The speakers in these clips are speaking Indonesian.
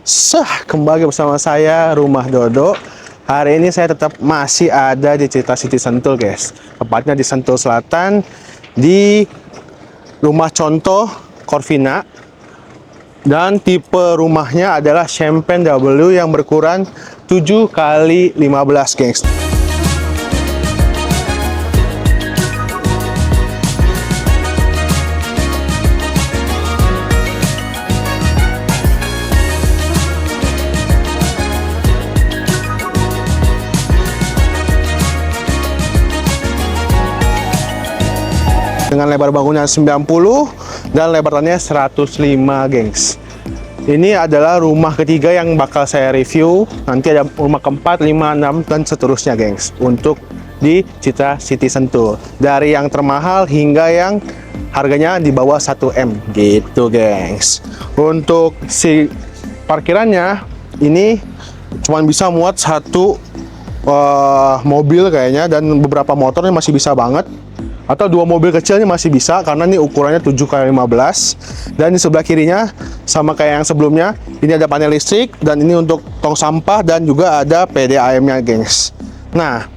Kembali bersama saya Rumah Dodo. Hari ini saya tetap masih ada di Citra City Sentul, guys. Tepatnya di Sentul Selatan, di rumah contoh Corvina. Dan tipe rumahnya adalah Champagne W yang berukuran 7x15, guys. Dengan lebar bangunan 90 dan lebar tanahnya 105, gengs. Ini adalah rumah ketiga yang bakal saya review. Nanti ada rumah keempat, 5, 6 dan seterusnya, gengs, untuk di Citra City Sentul. Dari yang termahal hingga yang harganya di bawah 1 M gitu, gengs. Untuk si parkirannya ini cuma bisa muat satu mobil kayaknya, dan beberapa motornya masih bisa banget. Atau 2 mobil kecilnya masih bisa karena ini ukurannya 7x15. Dan di sebelah kirinya sama kayak yang sebelumnya, ini ada panel listrik dan ini untuk tong sampah dan juga ada PDAM-nya, gengs. Nah,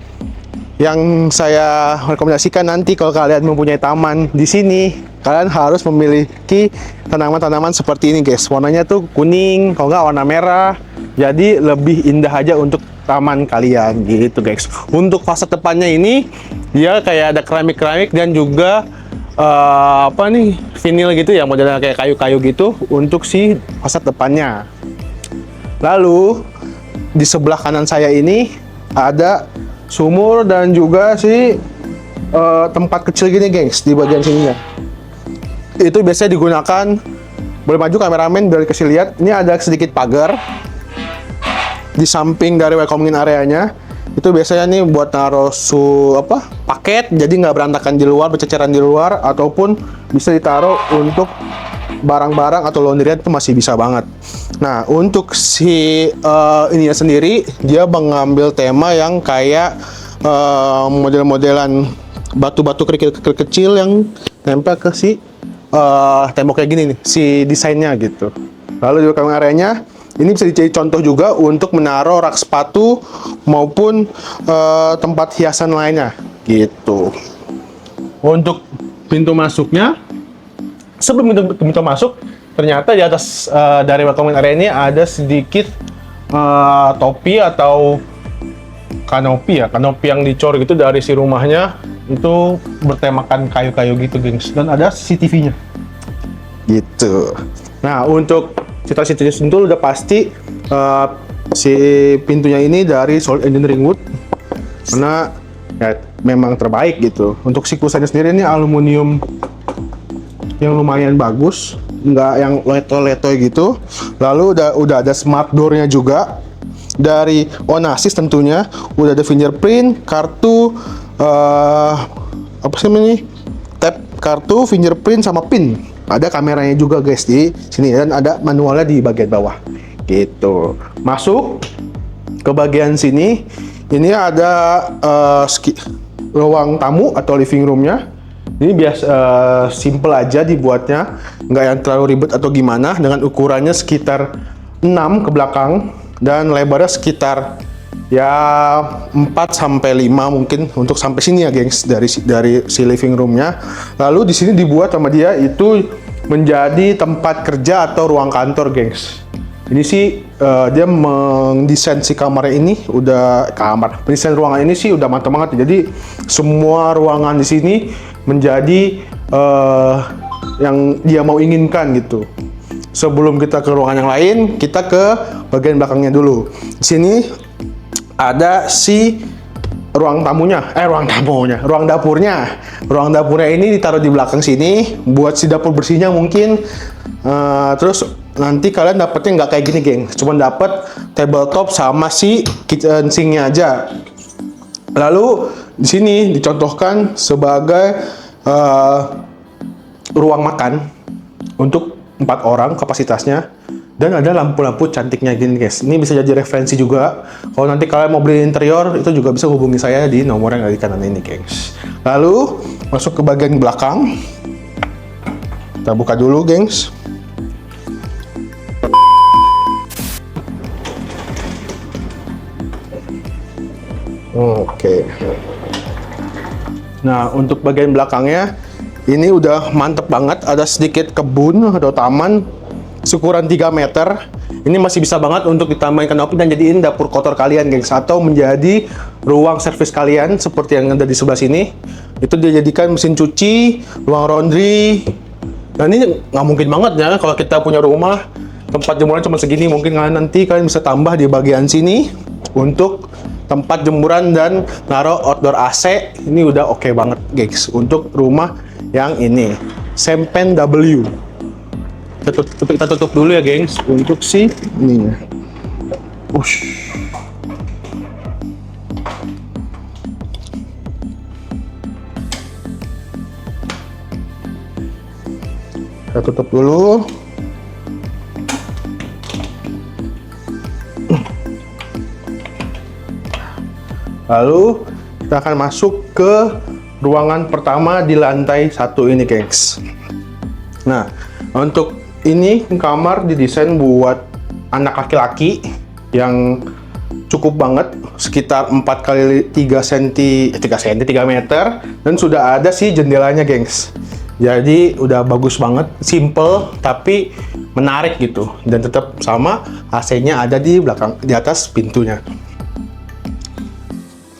yang saya rekomendasikan nanti kalau kalian mempunyai taman di sini, kalian harus memiliki tanaman-tanaman seperti ini, guys. Warnanya tuh kuning, kalau nggak warna merah. Jadi lebih indah aja untuk taman kalian gitu, guys. Untuk fasad depannya ini dia kayak ada keramik-keramik dan juga vinil gitu ya, modelnya kayak kayu-kayu gitu untuk si fasad depannya. Lalu di sebelah kanan saya ini ada sumur dan juga si tempat kecil gini, gengs, di bagian sininya. Itu biasanya digunakan, boleh maju kameramen biar kasih lihat. Ini ada sedikit pagar di samping dari welcoming areanya. Itu biasanya nih buat naruh paket, jadi nggak berantakan di luar, berceceran di luar, ataupun bisa ditaruh untuk barang-barang atau laundryan, itu masih bisa banget. Nah, untuk si ininya sendiri, dia mengambil tema yang kayak model-modelan batu-batu kerikil-kerikil kecil yang nempel ke si tembok kayak gini nih, si desainnya gitu. Lalu juga kameranya ini bisa jadi contoh juga untuk menaruh rak sepatu maupun tempat hiasan lainnya gitu. Untuk pintu masuknya, sebelum pintu masuk, ternyata di atas dari welcoming area ini ada sedikit topi atau kanopi yang dicor gitu dari si rumahnya, itu bertemakan kayu-kayu gitu, gengs. Dan ada CCTV-nya gitu. Nah, untuk Citra City Sentul udah pasti si pintunya ini dari solid engineering wood, karena ya memang terbaik gitu. Untuk siklusannya sendiri ini aluminium yang lumayan bagus, nggak yang leto-leto gitu. Lalu udah ada smart door-nya juga dari Onassis tentunya. Udah ada fingerprint, kartu tap kartu, fingerprint sama pin. Ada kameranya juga, guys, di sini, dan ada manualnya di bagian bawah gitu. Masuk ke bagian sini, ini ada ruang tamu atau living roomnya. Ini biasa simple aja dibuatnya, nggak yang terlalu ribet atau gimana. Dengan ukurannya sekitar 6 ke belakang dan lebarnya sekitar ya 4-5 mungkin untuk sampai sini ya, gengs, dari si living roomnya. Lalu di sini dibuat sama dia itu menjadi tempat kerja atau ruang kantor, gengs. Ini sih dia mendesain si kamar ini pendesain ruangan ini sih udah mantap banget. Jadi semua ruangan di sini menjadi yang dia mau inginkan gitu. Sebelum kita ke ruangan yang lain, kita ke bagian belakangnya dulu. Di sini ada si ruang dapurnya. Ruang dapurnya ini ditaruh di belakang sini buat si dapur bersihnya mungkin. Terus nanti kalian dapetnya nggak kayak gini, geng. Cuma dapet tabletop sama si kitchen sink-nya aja. Lalu di sini dicontohkan sebagai ruang makan untuk 4 orang kapasitasnya. Dan ada lampu-lampu cantiknya gini, guys. Ini bisa jadi referensi juga. Kalau nanti kalian mau beli interior, itu juga bisa hubungi saya di nomor yang ada di kanan ini, gengs. Lalu masuk ke bagian belakang. Kita buka dulu, gengs. Oke. Nah, untuk bagian belakangnya ini udah mantep banget. Ada sedikit kebun atau taman ukuran 3 meter. Ini masih bisa banget untuk ditambahin kanopi dan jadiin dapur kotor kalian, gengs, atau menjadi ruang servis kalian seperti yang ada di sebelah sini. Itu dijadikan mesin cuci, ruang laundry. Dan ini nggak mungkin banget ya kalau kita punya rumah tempat jemuran cuma segini. Mungkin nanti kalian bisa tambah di bagian sini untuk tempat jemuran dan naruh outdoor AC. Ini udah oke banget, guys, untuk rumah yang ini Sempen W. Kita tutup dulu ya, gengs, untuk si ininya. Ush. Kita tutup dulu. Lalu kita akan masuk ke ruangan pertama di lantai 1 ini, gengs. Nah, untuk ini kamar didesain buat anak laki-laki yang cukup banget, sekitar 4 kali 3 cm, 3 meter, dan sudah ada sih jendelanya, gengs. Jadi udah bagus banget, simple tapi menarik gitu, dan tetap sama AC-nya ada di belakang, di atas pintunya.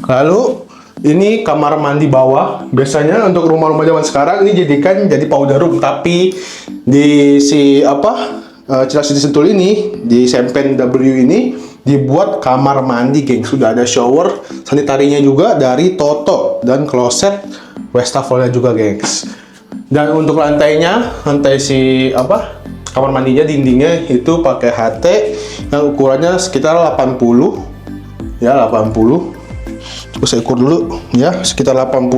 Lalu ini kamar mandi bawah. Biasanya untuk rumah-rumah zaman sekarang ini jadikan jadi powder room, tapi di Citra City Sentul ini, di Sempen W ini dibuat kamar mandi, geng. Sudah ada shower, sanitarinya juga dari Toto, dan kloset wastafelnya juga, gengs. Dan untuk lantainya, kamar mandinya, dindingnya itu pakai HT yang ukurannya sekitar 80 ya, 80. Saya ukur dulu ya, sekitar 80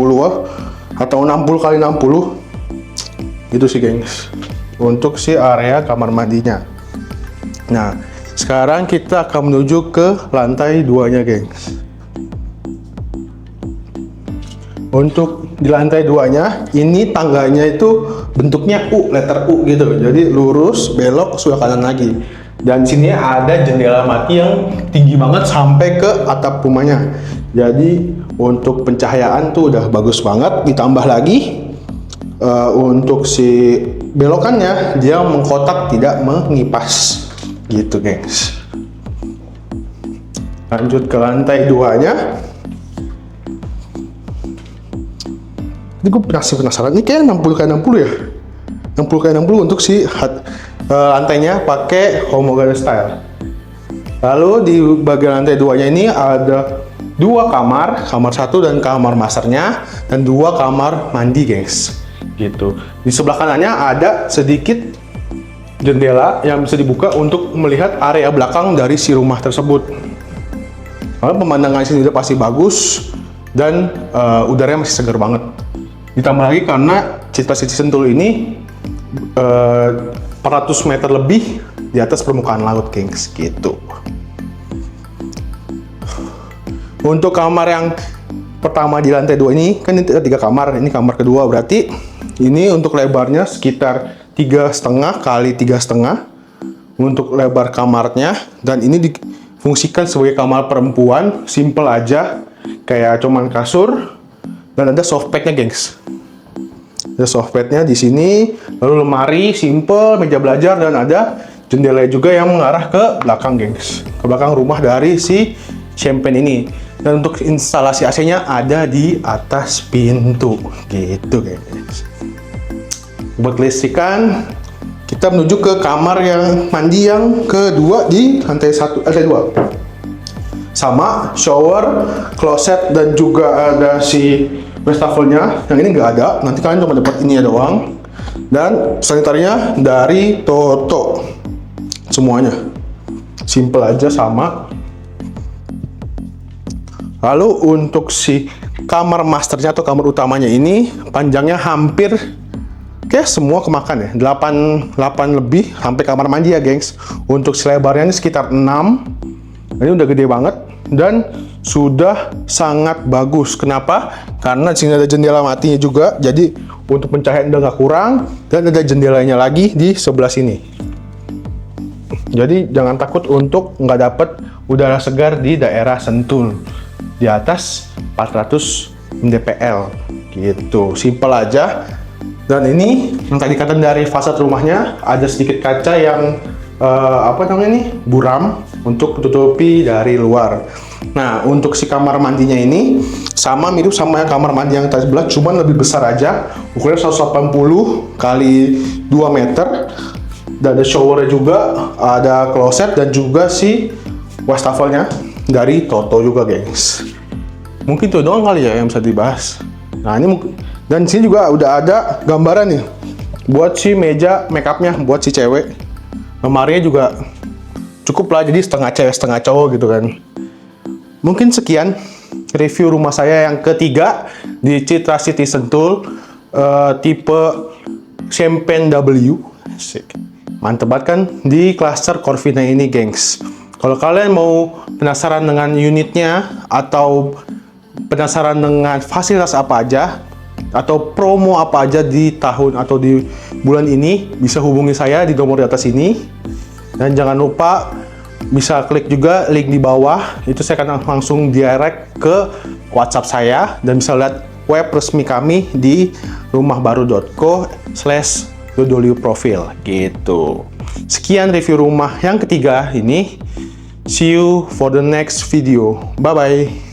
atau 60 kali 60 itu sih, gengs, untuk si area kamar mandinya. Nah, sekarang kita akan menuju ke lantai 2-nya, gengs. Untuk di lantai 2-nya ini tangganya itu bentuknya U, letter U gitu, jadi lurus belok sudah kanan lagi. Dan sini ada jendela mati yang tinggi banget sampai ke atap rumahnya. Jadi untuk pencahayaan tuh udah bagus banget. Ditambah lagi untuk si belokannya, dia mengkotak tidak mengipas gitu, gengs. Lanjut ke lantai 2-nya. Ini gue penasaran, ini kayak 60 x 60 ya, 60 x 60 untuk si lantainya pakai homogeneous style. Lalu di bagian lantai 2-nya ini ada 2 kamar, kamar 1 dan kamar masternya, dan 2 kamar mandi, gengs, gitu. Di sebelah kanannya ada sedikit jendela yang bisa dibuka untuk melihat area belakang dari si rumah tersebut. Karena pemandangan sini udah pasti bagus dan udaranya masih segar banget. Ditambah lagi karena Citra City Sentul ini 400 meter lebih di atas permukaan laut, gengs, gitu. Untuk kamar yang pertama di lantai 2 ini, kan ini ada 3 kamar, ini kamar kedua, berarti ini untuk lebarnya sekitar 3,5 kali 3,5 untuk lebar kamarnya, dan ini difungsikan sebagai kamar perempuan, simple aja, kayak cuman kasur, dan ada softpadnya, gengs. Ada softpadnya di sini, lalu lemari simple, meja belajar, dan ada jendela juga yang mengarah ke belakang, gengs, ke belakang rumah dari si Sempen ini. Dan untuk instalasi AC-nya ada di atas pintu, gitu, guys. Buat listrikan, kita menuju ke kamar yang mandi yang kedua di lantai 2. Sama shower, kloset, dan juga ada si wastafelnya. Yang ini nggak ada, nanti kalian cuma dapat ini ya doang. Dan sanitarinya dari Toto, semuanya simple aja, sama. Lalu untuk si kamar masternya atau kamar utamanya ini panjangnya hampir kayak semua kemakan ya, 8 lebih sampai kamar mandi ya, gengs. Untuk selebarnya ini sekitar 6. Ini udah gede banget dan sudah sangat bagus. Kenapa? Karena di sini ada jendela matinya juga, jadi untuk pencahayaan udah nggak kurang, dan ada jendelanya lagi di sebelah sini. Jadi jangan takut untuk nggak dapet udara segar di daerah Sentul. di atas 400 mdpl gitu, simple aja. Dan ini yang tadi kata dari fasad rumahnya ada sedikit kaca yang apa namanya nih, buram untuk tutupi dari luar. Nah, untuk si kamar mandinya ini sama, mirip sama kamar mandi yang tadi sebelah, cuman lebih besar aja. Ukurannya 180 kali 2 meter. Dan ada showernya juga, ada kloset, dan juga si wastafelnya dari Toto juga, gengs. Mungkin itu doang kali ya yang bisa dibahas. Nah, ini dan sini juga udah ada gambaran nih buat si meja makeupnya buat si cewek. Lemarinya juga cukup lah, jadi setengah cewek setengah cowok gitu kan. Mungkin sekian review rumah saya yang ketiga di Citra City Sentul, tipe Champagne W. Mantep banget kan di klaster Corvina ini, gengs. Kalau kalian mau penasaran dengan unitnya atau penasaran dengan fasilitas apa aja atau promo apa aja di tahun atau di bulan ini, bisa hubungi saya di nomor di atas ini. Dan jangan lupa bisa klik juga link di bawah, itu saya akan langsung direct ke WhatsApp saya, dan bisa lihat web resmi kami di rumahbaru.co/dodoliuprofil gitu. Sekian review rumah yang ketiga ini. See you for the next video. Bye bye.